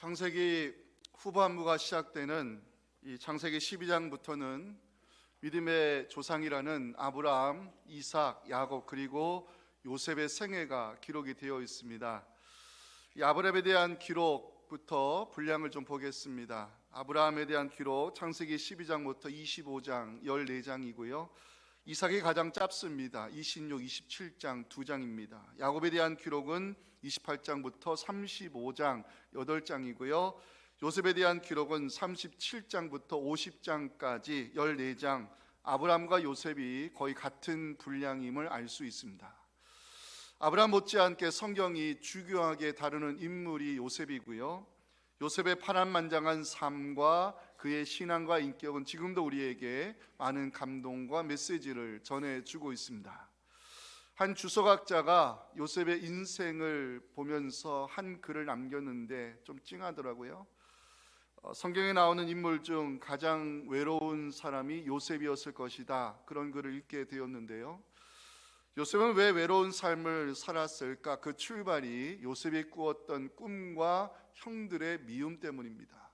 창세기 후반부가 시작되는 이 창세기 12장부터는 믿음의 조상이라는 아브라함, 이삭, 야곱 그리고 요셉의 생애가 기록이 되어 있습니다. 이 아브라함에 대한 기록부터 분량을 좀 보겠습니다. 아브라함에 대한 기록 창세기 12장부터 25장 14장이고요. 이삭이 가장 짧습니다. 26, 27장 2장입니다. 야곱에 대한 기록은 28장부터 35장 8장이고요. 요셉에 대한 기록은 37장부터 50장까지 14장. 아브라함과 요셉이 거의 같은 분량임을 알 수 있습니다. 아브라함 못지않게 성경이 주교하게 다루는 인물이 요셉이고요. 요셉의 파란만장한 삶과 그의 신앙과 인격은 지금도 우리에게 많은 감동과 메시지를 전해주고 있습니다. 한 주석학자가 요셉의 인생을 보면서 한 글을 남겼는데 좀 찡하더라고요. 성경에 나오는 인물 중 가장 외로운 사람이 요셉이었을 것이다, 그런 글을 읽게 되었는데요. 요셉은 왜 외로운 삶을 살았을까? 그 출발이 요셉이 꾸었던 꿈과 형들의 미움 때문입니다.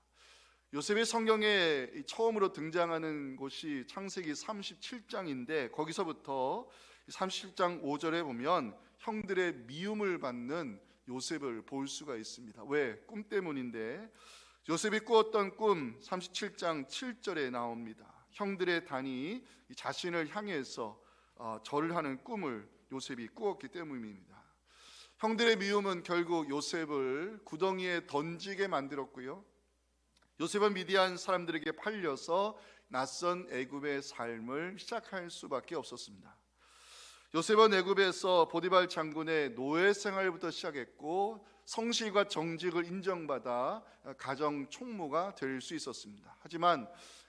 요셉이 성경에 처음으로 등장하는 곳이 창세기 37장인데 거기서부터 37장 5절에 보면 형들의 미움을 받는 요셉을 볼 수가 있습니다. 왜? 꿈 때문인데 요셉이 꾸었던 꿈 37장 7절에 나옵니다. 형들의 단이 자신을 향해서 절을 하는 꿈을 요셉이 꾸었기 때문입니다. 형들의 미움은 결국 요셉을 구덩이에 던지게 만들었고요. 요셉은 미디안 사람들에게 팔려서 낯선 애굽의 삶을 시작할 수밖에 없었습니다. 요셉은 애굽에서 보디발 장군의 노예 생활부터 시작했고 성실과 정직을 인정받아 가정 총무가 될 수 있었습니다. 하지만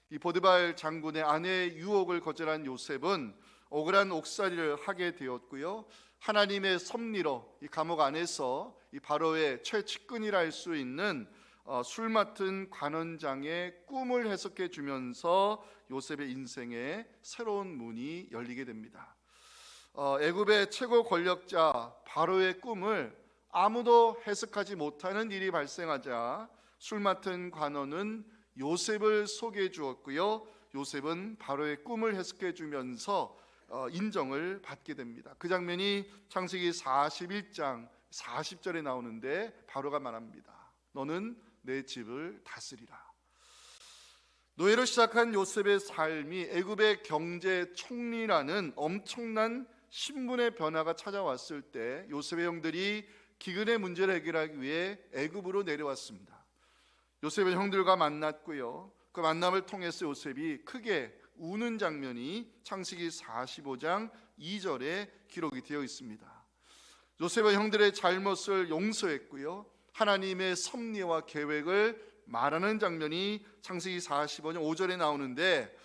이 보디발 장군의 아내의 유혹을 거절한 요셉은 억울한 옥살이를 하게 되었고요. 하나님의 섭리로 이 감옥 안에서 이 바로의 최측근이라 할 수 있는 술 맡은 관원장의 꿈을 해석해 주면서 요셉의 인생에 새로운 문이 열리게 됩니다. 애굽의 최고 권력자 바로의 꿈을 아무도 해석하지 못하는 일이 발생하자 술 맡은 관원은 요셉을 소개해 주었고요. 요셉은 바로의 꿈을 해석해 주면서 인정을 받게 됩니다. 그 장면이 창세기 41장 40절에 나오는데 바로가 말합니다. 너는 내 집을 다스리라. 노예로 시작한 요셉의 삶이 애굽의 경제 총리라는 엄청난 신분의 변화가 찾아왔을 때 요셉의 형들이 기근의 문제를 해결하기 위해 애굽으로 내려왔습니다. 요셉의 형들과 만났고요. 그 만남을 통해서 요셉이 크게 우는 장면이 창세기 45장 2절에 기록이 되어 있습니다. 요셉은 형들의 잘못을 용서했고요. 하나님의 섭리와 계획을 말하는 장면이 창세기 45장 5절에 나오는데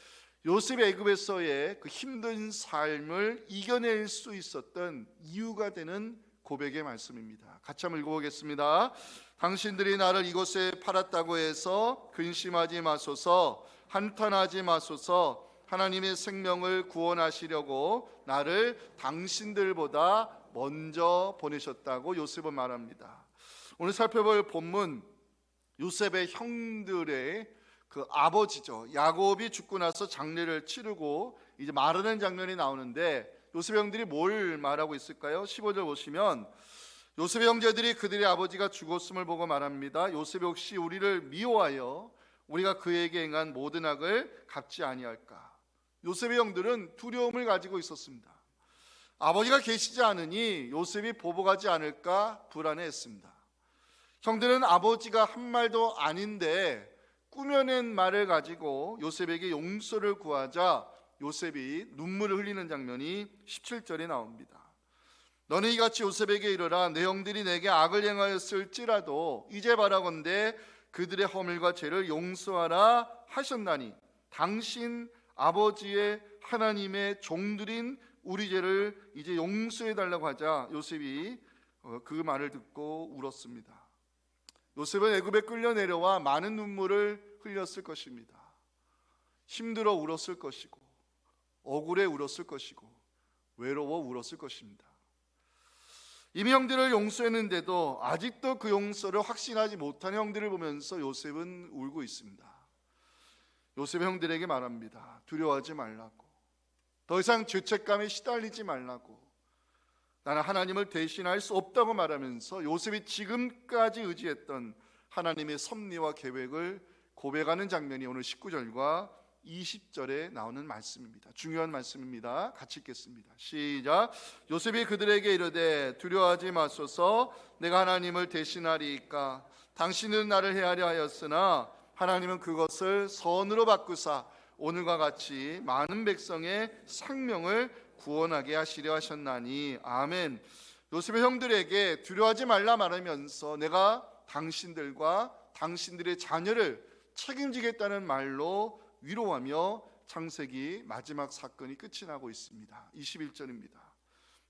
요셉이 애굽에서의 그 힘든 삶을 이겨낼 수 있었던 이유가 되는 고백의 말씀입니다. 같이 한번 읽어보겠습니다. 당신들이 나를 이곳에 팔았다고 해서 근심하지 마소서, 한탄하지 마소서. 하나님의 생명을 구원하시려고 나를 당신들보다 먼저 보내셨다고 요셉은 말합니다. 오늘 살펴볼 본문, 요셉의 형들의 그 아버지죠. 야곱이 죽고 나서 장례를 치르고 이제 말하는 장면이 나오는데 요셉의 형들이 뭘 말하고 있을까요? 15절 보시면 요셉의 형제들이 그들의 아버지가 죽었음을 보고 말합니다. 요셉이 혹시 우리를 미워하여 우리가 그에게 행한 모든 악을 갚지 아니할까? 요셉의 형들은 두려움을 가지고 있었습니다. 아버지가 계시지 않으니 요셉이 보복하지 않을까 불안해했습니다. 형들은 아버지가 한 말도 아닌데 꾸며낸 말을 가지고 요셉에게 용서를 구하자 요셉이 눈물을 흘리는 장면이 17절에 나옵니다. 너는 이같이 요셉에게 이르라. 내 형들이 내게 악을 행하였을지라도 이제 바라건대 그들의 허물과 죄를 용서하라 하셨나니 당신 아버지의 하나님의 종들인 우리 죄를 이제 용서해 달라고 하자 요셉이 그 말을 듣고 울었습니다. 요셉은 애굽에 끌려 내려와 많은 눈물을 흘렸을 것입니다. 힘들어 울었을 것이고 억울해 울었을 것이고 외로워 울었을 것입니다. 이미 형들을 용서했는데도 아직도 그 용서를 확신하지 못한 형들을 보면서 요셉은 울고 있습니다. 요셉의 형들에게 말합니다. 두려워하지 말라고, 더 이상 죄책감에 시달리지 말라고, 나는 하나님을 대신할 수 없다고 말하면서 요셉이 지금까지 의지했던 하나님의 섭리와 계획을 고백하는 장면이 오늘 19절과 20절에 나오는 말씀입니다. 중요한 말씀입니다. 같이 읽겠습니다. 시작. 요셉이 그들에게 이르되 두려워하지 마소서, 내가 하나님을 대신하리이까. 당신은 나를 해하려 하였으나 하나님은 그것을 선으로 바꾸사 오늘과 같이 많은 백성의 생명을 구원하게 하시려 하셨나니. 아멘. 요셉의 형들에게 두려워하지 말라 말하면서 내가 당신들과 당신들의 자녀를 책임지겠다는 말로 위로하며 창세기 마지막 사건이 끝이 나고 있습니다. 21절입니다.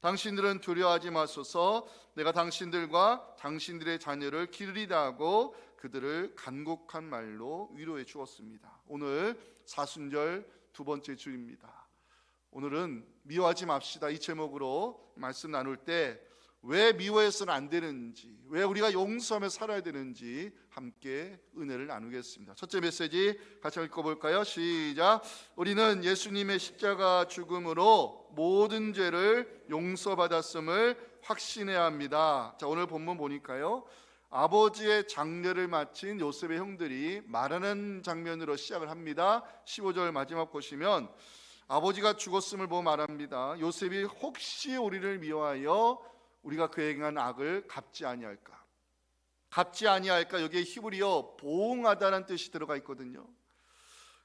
당신들은 두려워하지 마소서, 내가 당신들과 당신들의 자녀를 기르리다 하고 그들을 간곡한 말로 위로해 주었습니다. 오늘 사순절 두 번째 주입니다. 오늘은 미워하지 맙시다, 이 제목으로 말씀 나눌 때 왜 미워해서는 안 되는지, 왜 우리가 용서하며 살아야 되는지 함께 은혜를 나누겠습니다. 첫째 메시지 같이 읽어볼까요? 시작. 우리는 예수님의 십자가 죽음으로 모든 죄를 용서받았음을 확신해야 합니다. 자, 오늘 본문 보니까요, 아버지의 장례를 마친 요셉의 형들이 말하는 장면으로 시작을 합니다. 15절 마지막 보시면 아버지가 죽었음을 보고 말합니다. 요셉이 혹시 우리를 미워하여 우리가 그에게 한 악을 갚지 아니할까. 갚지 아니할까, 여기에 히브리어 보응하다라는 뜻이 들어가 있거든요.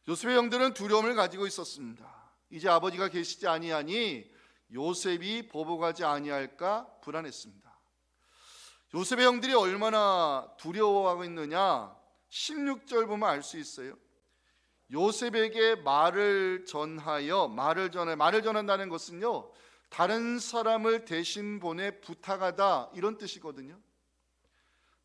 요셉의 형들은 두려움을 가지고 있었습니다. 이제 아버지가 계시지 아니하니 요셉이 보복하지 아니할까 불안했습니다. 요셉의 형들이 얼마나 두려워하고 있느냐 16절 보면 알 수 있어요. 요셉에게 말을 전한다는 것은요, 다른 사람을 대신 보내 부탁하다, 이런 뜻이거든요.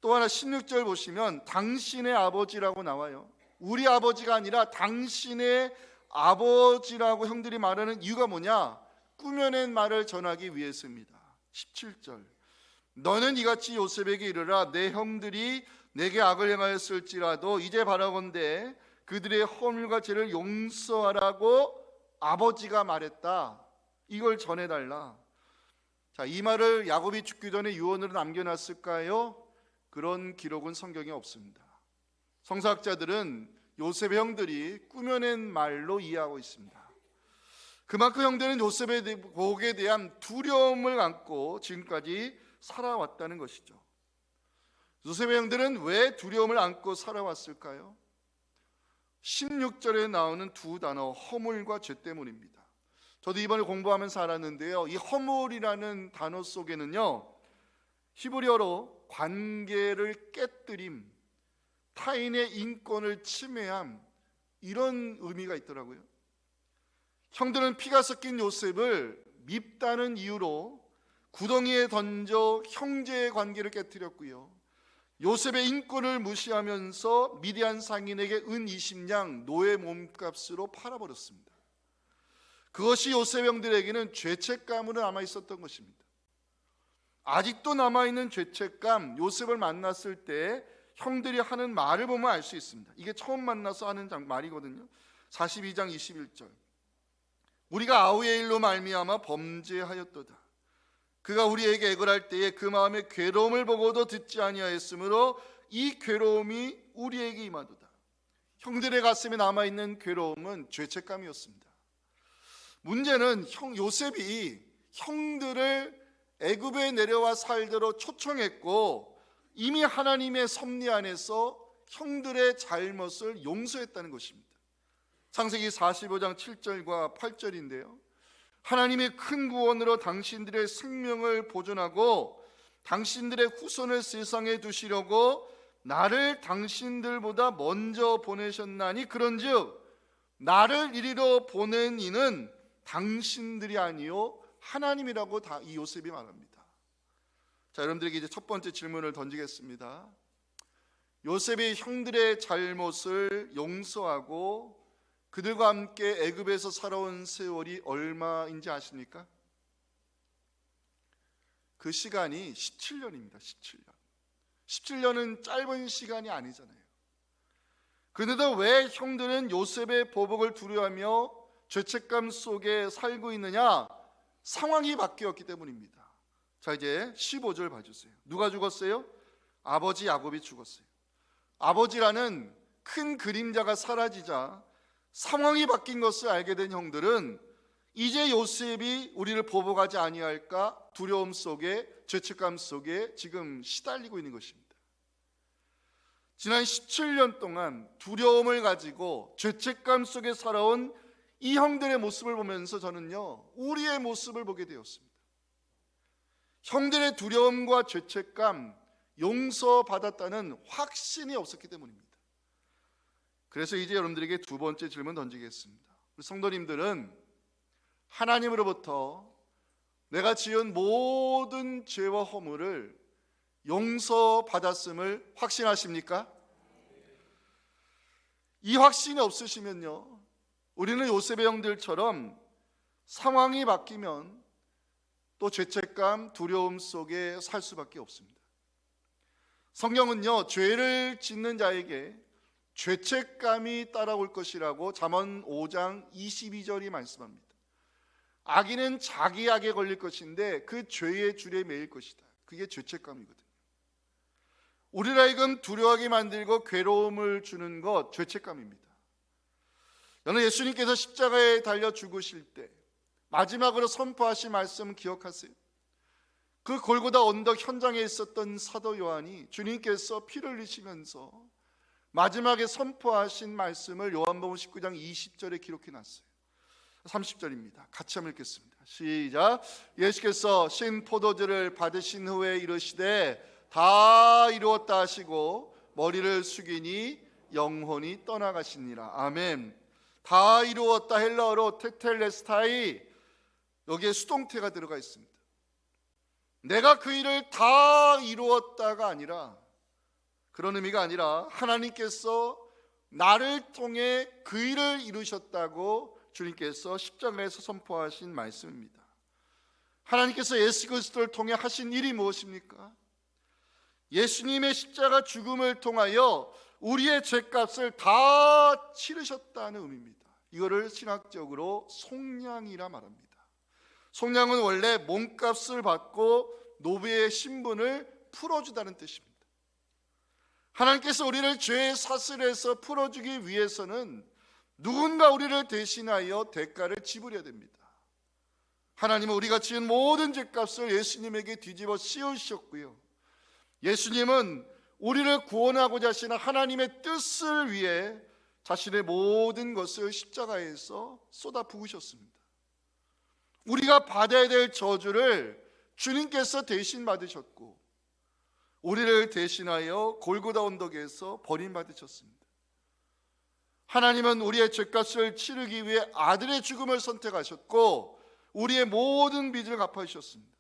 또 하나 16절 보시면 당신의 아버지라고 나와요. 우리 아버지가 아니라 당신의 아버지라고 형들이 말하는 이유가 뭐냐? 꾸며낸 말을 전하기 위해서입니다. 17절, 너는 이같이 요셉에게 이르라, 내 형들이 내게 악을 행하였을지라도 이제 바라건대 그들의 허물과 죄를 용서하라고 아버지가 말했다. 이걸 전해달라. 자, 이 말을 야곱이 죽기 전에 유언으로 남겨놨을까요? 그런 기록은 성경에 없습니다. 성서학자들은 요셉의 형들이 꾸며낸 말로 이해하고 있습니다. 그만큼 형들은 요셉의 복에 대한 두려움을 안고 지금까지 살아왔다는 것이죠. 요셉의 형들은 왜 두려움을 안고 살아왔을까요? 16절에 나오는 두 단어, 허물과 죄 때문입니다. 저도 이번에 공부하면서 알았는데요, 이 허물이라는 단어 속에는요, 히브리어로 관계를 깨뜨림, 타인의 인권을 침해함, 이런 의미가 있더라고요. 형들은 피가 섞인 요셉을 밉다는 이유로 구덩이에 던져 형제의 관계를 깨뜨렸고요, 요셉의 인권을 무시하면서 미디안 상인에게 은 20냥 노예 몸값으로 팔아버렸습니다. 그것이 요셉 형들에게는 죄책감으로 남아있었던 것입니다. 아직도 남아있는 죄책감, 요셉을 만났을 때 형들이 하는 말을 보면 알 수 있습니다. 이게 처음 만나서 하는 말이거든요. 42장 21절, 우리가 아우의 일로 말미암아 범죄하였도다. 그가 우리에게 애걸할 때에 그 마음의 괴로움을 보고도 듣지 아니하였으므로 이 괴로움이 우리에게 임하도다. 형들의 가슴에 남아있는 괴로움은 죄책감이었습니다. 문제는 요셉이 형들을 애굽에 내려와 살도록 초청했고 이미 하나님의 섭리 안에서 형들의 잘못을 용서했다는 것입니다. 창세기 45장 7절과 8절인데요, 하나님의 큰 구원으로 당신들의 생명을 보존하고 당신들의 후손을 세상에 두시려고 나를 당신들보다 먼저 보내셨나니 그런즉 나를 이리로 보낸 이는 당신들이 아니요 하나님이라고 이 요셉이 말합니다. 자, 여러분들에게 이제 첫 번째 질문을 던지겠습니다. 요셉이 형들의 잘못을 용서하고 그들과 함께 애굽에서 살아온 세월이 얼마인지 아십니까? 그 시간이 17년입니다. 17년. 17년은 짧은 시간이 아니잖아요. 그런데도 왜 형들은 요셉의 보복을 두려워하며 죄책감 속에 살고 있느냐? 상황이 바뀌었기 때문입니다. 자, 이제 15절 봐주세요. 누가 죽었어요? 아버지 야곱이 죽었어요. 아버지라는 큰 그림자가 사라지자 상황이 바뀐 것을 알게 된 형들은 이제 요셉이 우리를 보복하지 아니할까 두려움 속에, 죄책감 속에 지금 시달리고 있는 것입니다. 지난 17년 동안 두려움을 가지고 죄책감 속에 살아온 이 형들의 모습을 보면서 저는요, 우리의 모습을 보게 되었습니다. 형들의 두려움과 죄책감, 용서받았다는 확신이 없었기 때문입니다. 그래서 이제 여러분들에게 두 번째 질문 던지겠습니다. 우리 성도님들은 하나님으로부터 내가 지은 모든 죄와 허물을 용서받았음을 확신하십니까? 이 확신이 없으시면요, 우리는 요셉의 형들처럼 상황이 바뀌면 또 죄책감, 두려움 속에 살 수밖에 없습니다. 성경은요, 죄를 짓는 자에게 죄책감이 따라올 것이라고 잠언 5장 22절이 말씀합니다. 악인은 자기 악에 걸릴 것인데 그 죄의 줄에 매일 것이다. 그게 죄책감이거든요. 우리를 하여금 두려워하게 만들고 괴로움을 주는 것, 죄책감입니다. 여러분, 예수님께서 십자가에 달려 죽으실 때 마지막으로 선포하신 말씀 기억하세요? 그 골고다 언덕 현장에 있었던 사도 요한이 주님께서 피를 흘리시면서 마지막에 선포하신 말씀을 요한복음 19장 20절에 기록해 놨어요. 30절입니다. 같이 한번 읽겠습니다. 시작. 예수께서 신 포도주를 받으신 후에 이르시되 다 이루었다 하시고 머리를 숙이니 영혼이 떠나가시니라. 아멘. 다 이루었다, 헬라어로 테텔레스타이, 여기에 수동태가 들어가 있습니다. 내가 그 일을 다 이루었다가 아니라, 그런 의미가 아니라 하나님께서 나를 통해 그 일을 이루셨다고 주님께서 십자가에서 선포하신 말씀입니다. 하나님께서 예수 그리스도를 통해 하신 일이 무엇입니까? 예수님의 십자가 죽음을 통하여 우리의 죄값을 다 치르셨다는 의미입니다. 이거를 신학적으로 속량이라 말합니다. 속량은 원래 몸값을 받고 노비의 신분을 풀어주다는 뜻입니다. 하나님께서 우리를 죄의 사슬에서 풀어주기 위해서는 누군가 우리를 대신하여 대가를 지불해야 됩니다. 하나님은 우리가 지은 모든 죄값을 예수님에게 뒤집어 씌우셨고요, 예수님은 우리를 구원하고자 하시는 하나님의 뜻을 위해 자신의 모든 것을 십자가에서 쏟아 부으셨습니다. 우리가 받아야 될 저주를 주님께서 대신 받으셨고 우리를 대신하여 골고다 언덕에서 버림받으셨습니다. 하나님은 우리의 죄값을 치르기 위해 아들의 죽음을 선택하셨고 우리의 모든 빚을 갚아주셨습니다.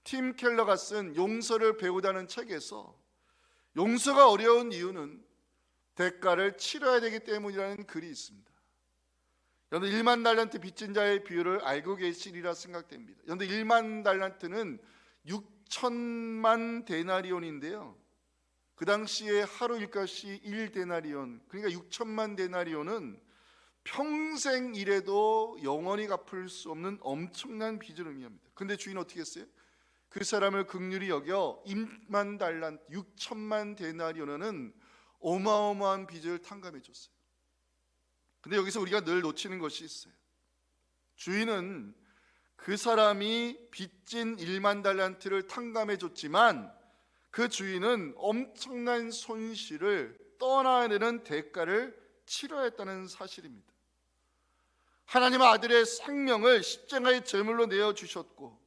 팀 켈러가 쓴 용서를 배우다는 책에서 용서가 어려운 이유는 대가를 치러야 되기 때문이라는 글이 있습니다. 여러분, 1만 달란트 빚진 자의 비율을 알고 계시리라 생각됩니다. 여러분, 1만 달란트는 6천만 데나리온인데요, 그 당시에 하루 일값이 1데나리온, 그러니까 6천만 데나리온은 평생 일해도 영원히 갚을 수 없는 엄청난 빚을 의미합니다. 그런데 주인은 어떻게 했어요? 그 사람을 긍휼히 여겨 1만 달란트, 6천만 데나리온은 어마어마한 빚을 탕감해 줬어요. 근데 여기서 우리가 늘 놓치는 것이 있어요. 주인은 그 사람이 빚진 1만 달란트를 탕감해 줬지만 그 주인은 엄청난 손실을 떠나야 되는 대가를 치러야 했다는 사실입니다. 하나님 아들의 생명을 십자가의 제물로 내어주셨고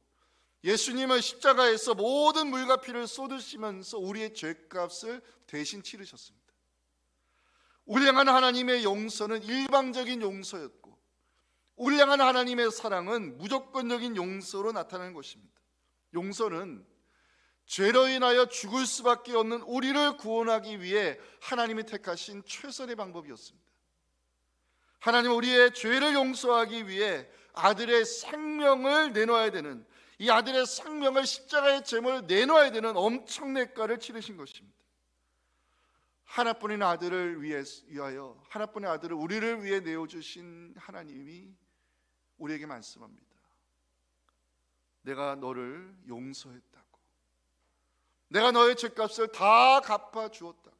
예수님은 십자가에서 모든 물과 피를 쏟으시면서 우리의 죄값을 대신 치르셨습니다. 우리 향한 하나님의 용서는 일방적인 용서였고 우리 향한 하나님의 사랑은 무조건적인 용서로 나타나는 것입니다. 용서는 죄로 인하여 죽을 수밖에 없는 우리를 구원하기 위해 하나님이 택하신 최선의 방법이었습니다. 하나님은 우리의 죄를 용서하기 위해 아들의 생명을 내놓아야 되는 이 아들의 생명을 십자가의 제물을 내놓아야 되는 엄청난 값을 치르신 것입니다. 하나뿐인 아들을 위하여, 하나뿐인 아들을 우리를 위해 내어주신 하나님이 우리에게 말씀합니다. 내가 너를 용서했다고, 내가 너의 죄값을 다 갚아주었다고,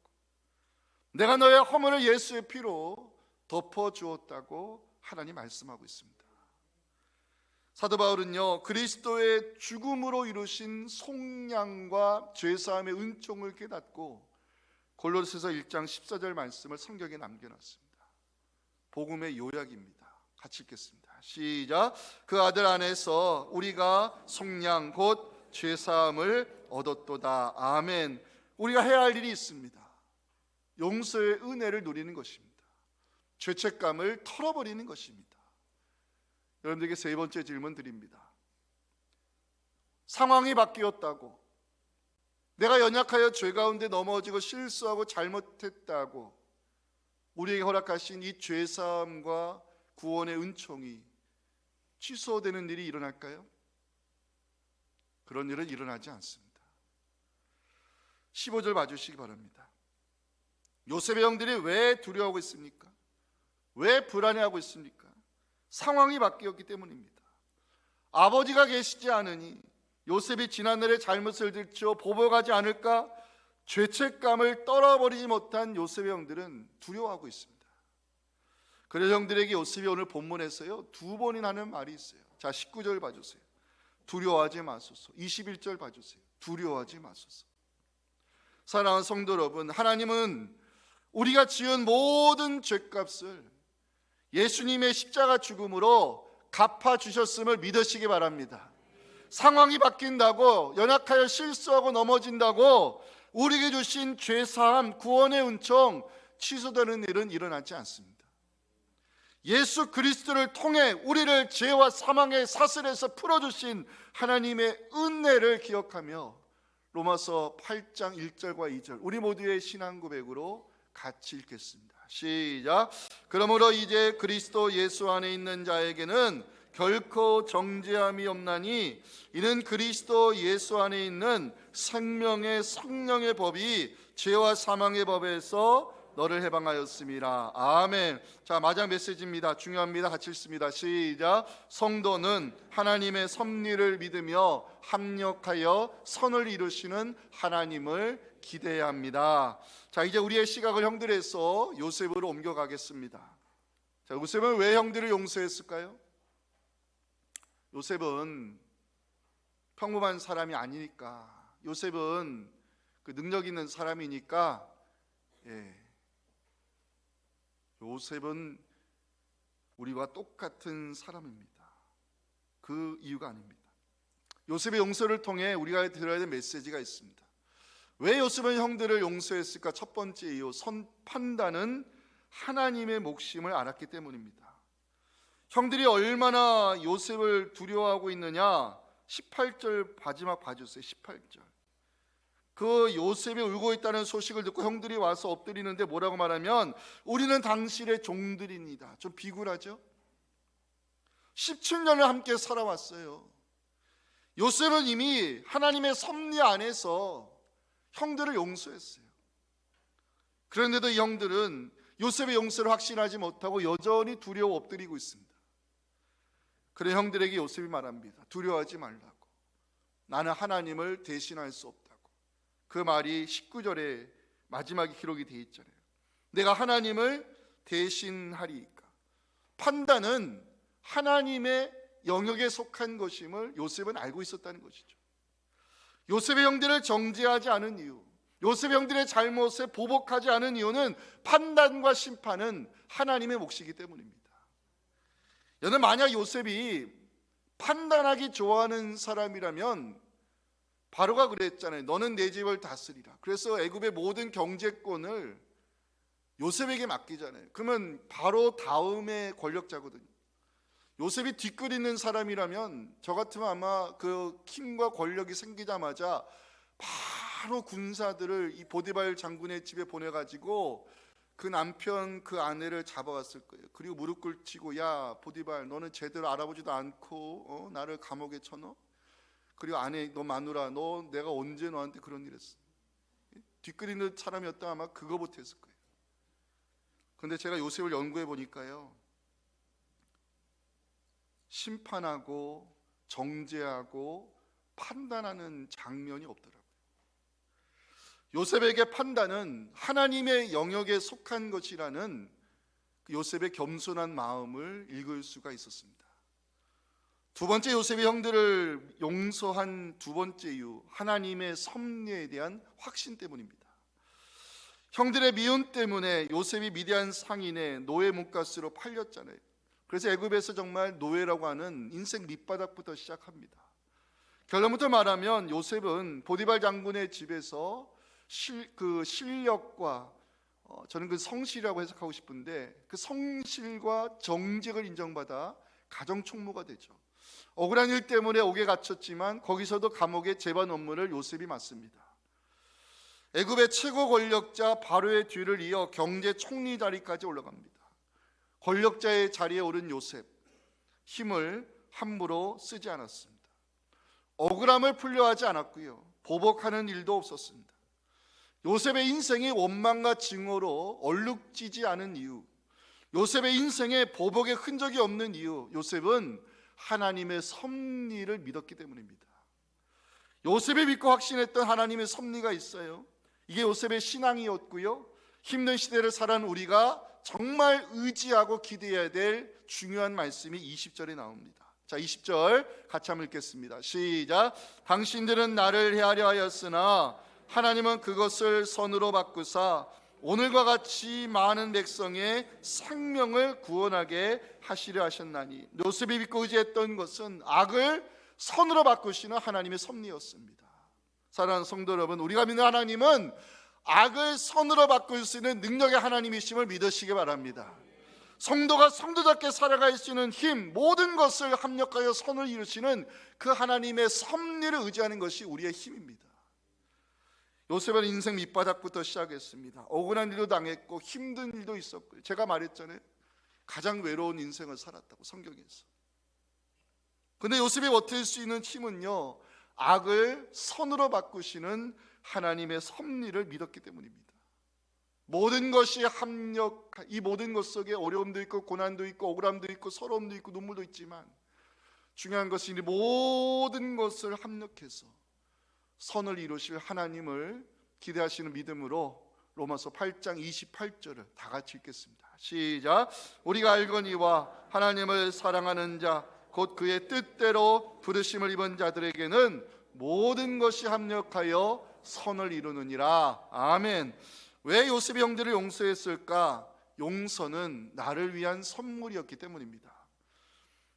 내가 너의 허물을 예수의 피로 덮어주었다고 하나님 말씀하고 있습니다. 사도 바울은요, 그리스도의 죽음으로 이루신 속량과 죄사함의 은총을 깨닫고 골로새서 1장 14절 말씀을 성경에 남겨놨습니다. 복음의 요약입니다. 같이 읽겠습니다. 시작. 그 아들 안에서 우리가 속량 곧 죄사함을 얻었도다. 아멘. 우리가 해야 할 일이 있습니다. 용서의 은혜를 누리는 것입니다. 죄책감을 털어버리는 것입니다. 여러분들에게 세 번째 질문 드립니다. 상황이 바뀌었다고, 내가 연약하여 죄 가운데 넘어지고 실수하고 잘못했다고 우리에게 허락하신 이 죄사함과 구원의 은총이 취소되는 일이 일어날까요? 그런 일은 일어나지 않습니다. 15절 봐주시기 바랍니다. 요셉의 형들이 왜 두려워하고 있습니까? 왜 불안해하고 있습니까? 상황이 바뀌었기 때문입니다. 아버지가 계시지 않으니 요셉이 지난날의 잘못을 들추어 보복하지 않을까 죄책감을 떨어버리지 못한 요셉의 형들은 두려워하고 있습니다. 그래서 형들에게 요셉이 오늘 본문에서요, 두 번이나 하는 말이 있어요. 자, 19절 봐주세요. 두려워하지 마소서. 21절 봐주세요. 두려워하지 마소서. 사랑하는 성도 여러분, 하나님은 우리가 지은 모든 죄값을 예수님의 십자가 죽음으로 갚아주셨음을 믿으시기 바랍니다. 상황이 바뀐다고, 연약하여 실수하고 넘어진다고 우리에게 주신 죄사함, 구원의 은총 취소되는 일은 일어나지 않습니다. 예수 그리스도를 통해 우리를 죄와 사망의 사슬에서 풀어주신 하나님의 은혜를 기억하며 로마서 8장 1절과 2절 우리 모두의 신앙 고백으로 같이 읽겠습니다. 시작. 그러므로 이제 그리스도 예수 안에 있는 자에게는 결코 정죄함이 없나니 이는 그리스도 예수 안에 있는 생명의 성령의 법이 죄와 사망의 법에서 너를 해방하였음이라. 아멘. 자, 마지막 메시지입니다. 중요합니다. 같이 읽습니다. 시작. 성도는 하나님의 섭리를 믿으며 합력하여 선을 이루시는 하나님을 기대해야 합니다. 자, 이제 우리의 시각을 형들에서 요셉으로 옮겨가겠습니다. 자, 요셉은 왜 형들을 용서했을까요? 요셉은 평범한 사람이 아니니까, 요셉은 그 능력 있는 사람이니까, 요셉은 우리와 똑같은 사람입니다. 그 이유가 아닙니다. 요셉의 용서를 통해 우리가 들어야 될 메시지가 있습니다. 왜 요셉은 형들을 용서했을까? 첫 번째 이유, 판단은 하나님의 몫임을 알았기 때문입니다. 형들이 얼마나 요셉을 두려워하고 있느냐, 18절 마지막 봐주세요. 18절. 그 요셉이 울고 있다는 소식을 듣고 형들이 와서 엎드리는데 뭐라고 말하면, 우리는 당신의 종들입니다. 좀 비굴하죠? 17년을 함께 살아왔어요. 요셉은 이미 하나님의 섭리 안에서 형들을 용서했어요. 그런데도 이 형들은 요셉의 용서를 확신하지 못하고 여전히 두려워 엎드리고 있습니다. 그래 형들에게 요셉이 말합니다. 두려워하지 말라고. 나는 하나님을 대신할 수 없다고. 그 말이 19절에 마지막에 기록이 되어 있잖아요. 내가 하나님을 대신하리이까. 판단은 하나님의 영역에 속한 것임을 요셉은 알고 있었다는 것이죠. 요셉의 형들을 정죄하지 않은 이유, 요셉의 형들의 잘못에 보복하지 않은 이유는 판단과 심판은 하나님의 몫이기 때문입니다. 여러분, 만약 요셉이 판단하기 좋아하는 사람이라면 바로가 그랬잖아요. 너는 내 집을 다스리라. 그래서 애굽의 모든 경제권을 요셉에게 맡기잖아요. 그러면 바로 다음의 권력자거든요. 요셉이 뒷끓이는 사람이라면 저 같으면 아마 그 힘과 권력이 생기자마자 바로 군사들을 이 보디발 장군의 집에 보내가지고 그 남편 그 아내를 잡아왔을 거예요. 그리고 무릎 꿇치고, 야 보디발, 너는 제대로 알아보지도 않고 나를 감옥에 쳐넣어? 그리고 아내, 너 마누라, 너 내가 언제 너한테 그런 일 했어? 뒷그리는 사람이었다 아마 그거 못했을 거예요. 그런데 제가 요셉을 연구해 보니까요, 심판하고 정죄하고 판단하는 장면이 없더라고요. 요셉에게 판단은 하나님의 영역에 속한 것이라는 요셉의 겸손한 마음을 읽을 수가 있었습니다. 두 번째, 요셉이 형들을 용서한 두 번째 이유, 하나님의 섭리에 대한 확신 때문입니다. 형들의 미움 때문에 요셉이 미디안 상인의 노예 문가스로 팔렸잖아요. 그래서 애굽에서 정말 노예라고 하는 인생 밑바닥부터 시작합니다. 결론부터 말하면 요셉은 보디발 장군의 집에서 그 실력과 저는 그 성실이라고 해석하고 싶은데 그 성실과 정직을 인정받아 가정 총무가 되죠. 억울한 일 때문에 옥에 갇혔지만 거기서도 감옥의 재반 업무를 요셉이 맡습니다. 애굽의 최고 권력자 바로의 뒤를 이어 경제 총리 자리까지 올라갑니다. 권력자의 자리에 오른 요셉, 힘을 함부로 쓰지 않았습니다. 억울함을 풀려하지 않았고요, 보복하는 일도 없었습니다. 요셉의 인생이 원망과 증오로 얼룩지지 않은 이유, 요셉의 인생에 보복의 흔적이 없는 이유, 요셉은 하나님의 섭리를 믿었기 때문입니다. 요셉이 믿고 확신했던 하나님의 섭리가 있어요. 이게 요셉의 신앙이었고요, 힘든 시대를 살아온 우리가 정말 의지하고 기대해야 될 중요한 말씀이 20절에 나옵니다. 자, 20절 같이 한번 읽겠습니다. 시작. 당신들은 나를 헤아려 하였으나 하나님은 그것을 선으로 바꾸사 오늘과 같이 많은 백성의 생명을 구원하게 하시려 하셨나니. 요셉이 믿고 의지했던 것은 악을 선으로 바꾸시는 하나님의 섭리였습니다. 사랑하는 성도 여러분, 우리가 믿는 하나님은 악을 선으로 바꿀 수 있는 능력의 하나님이심을 믿으시기 바랍니다. 성도가 성도답게 살아갈 수 있는 힘, 모든 것을 합력하여 선을 이루시는 그 하나님의 섭리를 의지하는 것이 우리의 힘입니다. 요셉은 인생 밑바닥부터 시작했습니다. 억울한 일도 당했고 힘든 일도 있었고요. 제가 말했잖아요, 가장 외로운 인생을 살았다고, 성경에서. 근데 요셉이 버틸 수 있는 힘은요, 악을 선으로 바꾸시는 하나님의 섭리를 믿었기 때문입니다. 모든 것이 이 모든 것 속에 어려움도 있고 고난도 있고 억울함도 있고 서러움도 있고 눈물도 있지만 중요한 것은 이 모든 것을 합력해서 선을 이루실 하나님을 기대하시는 믿음으로 로마서 8장 28절을 다 같이 읽겠습니다. 시작. 우리가 알거니와 하나님을 사랑하는 자 곧 그의 뜻대로 부르심을 입은 자들에게는 모든 것이 합력하여 선을 이루느니라. 아멘. 왜 요셉이 형들을 용서했을까? 용서는 나를 위한 선물이었기 때문입니다.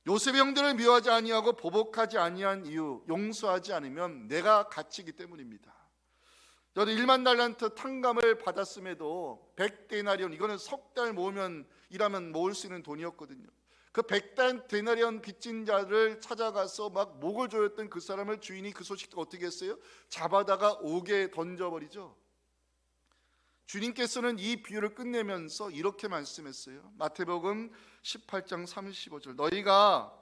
요셉이 형들을 미워하지 아니하고 보복하지 아니한 이유, 용서하지 않으면 내가 갇히기 때문입니다. 저는 1만 달란트 탕감을 받았음에도 100데나리온, 이거는 석 달 모으면 일하면 모을 수 있는 돈이었거든요. 그 100데나리온 빚진 자를 찾아가서 막 목을 조였던 그 사람을 주인이 그 소식도 어떻게 했어요? 잡아다가 옥에 던져버리죠. 주님께서는 이 비유를 끝내면서 이렇게 말씀했어요. 마태복음 18장 35절. 너희가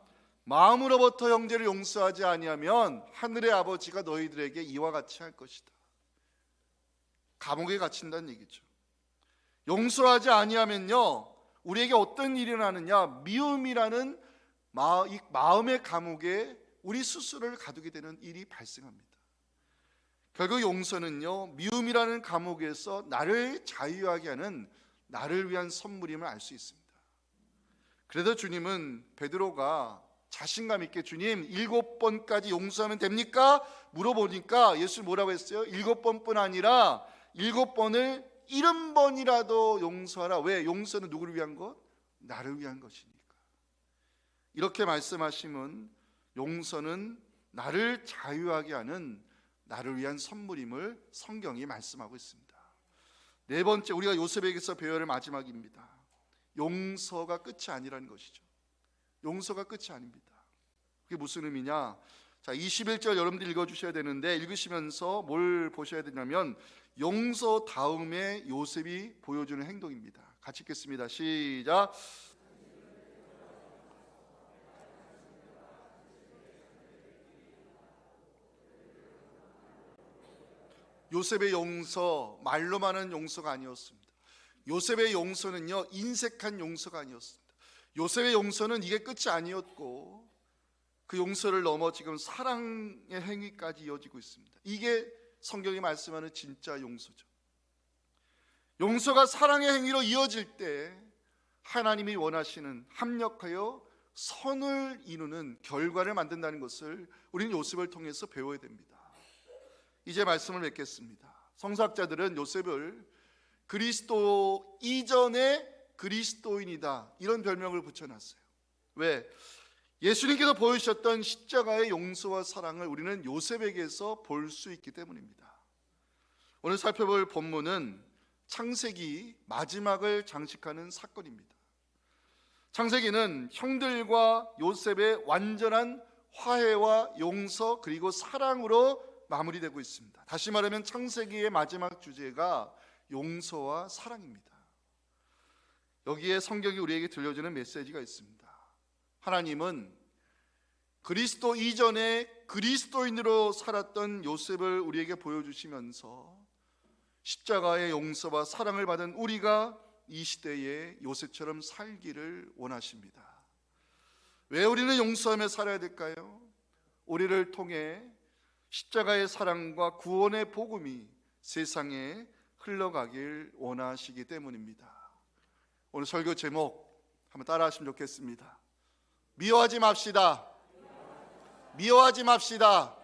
마음으로부터 형제를 용서하지 아니하면 하늘의 아버지가 너희들에게 이와 같이 할 것이다. 감옥에 갇힌다는 얘기죠. 용서하지 아니하면요, 우리에게 어떤 일이 일어나느냐, 미움이라는 이 마음의 감옥에 우리 스스로를 가두게 되는 일이 발생합니다. 결국 용서는요, 미움이라는 감옥에서 나를 자유하게 하는 나를 위한 선물임을 알 수 있습니다. 그래서 주님은 베드로가 자신감 있게 주님 7번까지 용서하면 됩니까? 물어보니까 예수 뭐라고 했어요? 7번뿐 아니라 7번을 70번이라도 용서하라. 왜? 용서는 누구를 위한 것? 나를 위한 것이니까. 이렇게 말씀하시면 용서는 나를 자유하게 하는 나를 위한 선물임을 성경이 말씀하고 있습니다. 네 번째, 우리가 요셉에게서 배워야 할 마지막입니다. 용서가 끝이 아니라는 것이죠. 용서가 끝이 아닙니다. 그게 무슨 의미냐? 자, 21절 여러분들 읽어주셔야 되는데, 읽으시면서 뭘 보셔야 되냐면 용서 다음에 요셉이 보여주는 행동입니다. 같이 읽겠습니다. 시작. 요셉의 용서 말로만 하는 용서가 아니었습니다. 요셉의 용서는요, 인색한 용서가 아니었습니다. 요셉의 용서는 이게 끝이 아니었고 그 용서를 넘어 지금 사랑의 행위까지 이어지고 있습니다. 이게 성경이 말씀하는 진짜 용서죠. 용서가 사랑의 행위로 이어질 때 하나님이 원하시는 합력하여 선을 이루는 결과를 만든다는 것을 우리는 요셉을 통해서 배워야 됩니다. 이제 말씀을 맺겠습니다. 성서학자들은 요셉을 그리스도 이전의 그리스도인이다, 이런 별명을 붙여놨어요. 왜? 예수님께서 보여주셨던 십자가의 용서와 사랑을 우리는 요셉에게서 볼 수 있기 때문입니다. 오늘 살펴볼 본문은 창세기 마지막을 장식하는 사건입니다. 창세기는 형들과 요셉의 완전한 화해와 용서 그리고 사랑으로 마무리되고 있습니다. 다시 말하면 창세기의 마지막 주제가 용서와 사랑입니다. 여기에 성경이 우리에게 들려주는 메시지가 있습니다. 하나님은 그리스도 이전에 그리스도인으로 살았던 요셉을 우리에게 보여주시면서 십자가의 용서와 사랑을 받은 우리가 이 시대에 요셉처럼 살기를 원하십니다. 왜 우리는 용서하며 살아야 될까요? 우리를 통해 십자가의 사랑과 구원의 복음이 세상에 흘러가길 원하시기 때문입니다. 오늘 설교 제목 한번 따라 하시면 좋겠습니다. 미워하지 맙시다. 미워하지 맙시다.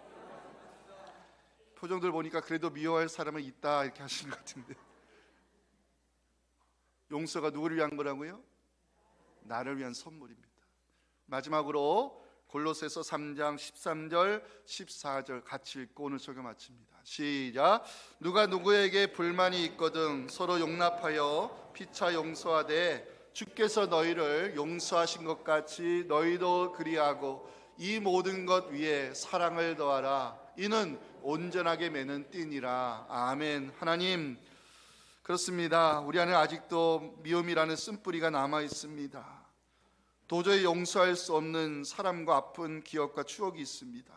표정들 보니까 그래도 미워할 사람은 있다 이렇게 하시는 것 같은데, 용서가 누구를 위한 거라고요? 나를 위한 선물입니다. 마지막으로 골로새서 3장 13절 14절 같이 읽고 오늘 설교 마칩니다. 시작. 누가 누구에게 불만이 있거든 서로 용납하여 피차 용서하되 주께서 너희를 용서하신 것 같이 너희도 그리하고 이 모든 것 위에 사랑을 더하라. 이는 온전하게 매는 띠니라. 아멘. 하나님, 그렇습니다. 우리 안에 아직도 미움이라는 쓴뿌리가 남아 있습니다. 도저히 용서할 수 없는 사람과 아픈 기억과 추억이 있습니다.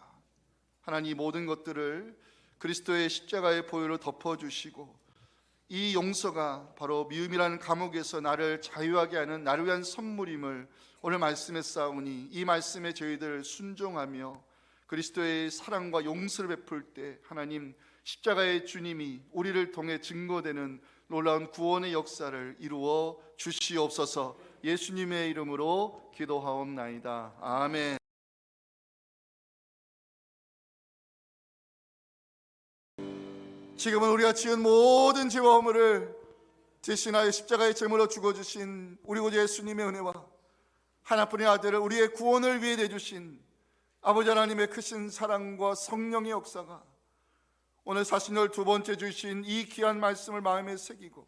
하나님, 이 모든 것들을 그리스도의 십자가의 보혈로 덮어주시고 이 용서가 바로 미움이라는 감옥에서 나를 자유하게 하는 나를 위한 선물임을 오늘 말씀에 싸우니 이 말씀에 저희들 순종하며 그리스도의 사랑과 용서를 베풀 때 하나님, 십자가의 주님이 우리를 통해 증거되는 놀라운 구원의 역사를 이루어 주시옵소서. 예수님의 이름으로 기도하옵나이다. 아멘. 지금은 우리가 지은 모든 죄와 허물을 대신하여 십자가의 제물로 죽어주신 우리 구주 예수님의 은혜와 하나뿐인 아들을 우리의 구원을 위해 내주신 아버지 하나님의 크신 사랑과 성령의 역사가 오늘 사순절 두 번째 주신 이 귀한 말씀을 마음에 새기고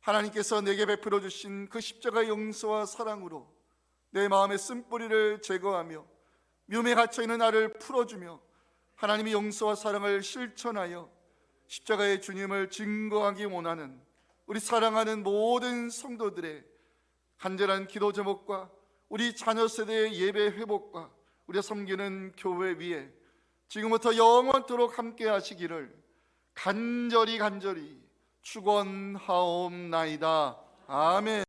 하나님께서 내게 베풀어 주신 그 십자가의 용서와 사랑으로 내 마음의 쓴뿌리를 제거하며 미움에 갇혀있는 나를 풀어주며 하나님의 용서와 사랑을 실천하여 십자가의 주님을 증거하기 원하는 우리 사랑하는 모든 성도들의 간절한 기도 제목과 우리 자녀 세대의 예배 회복과 우리가 섬기는 교회 위에 지금부터 영원토록 함께 하시기를 간절히 축원하옵나이다. 아멘.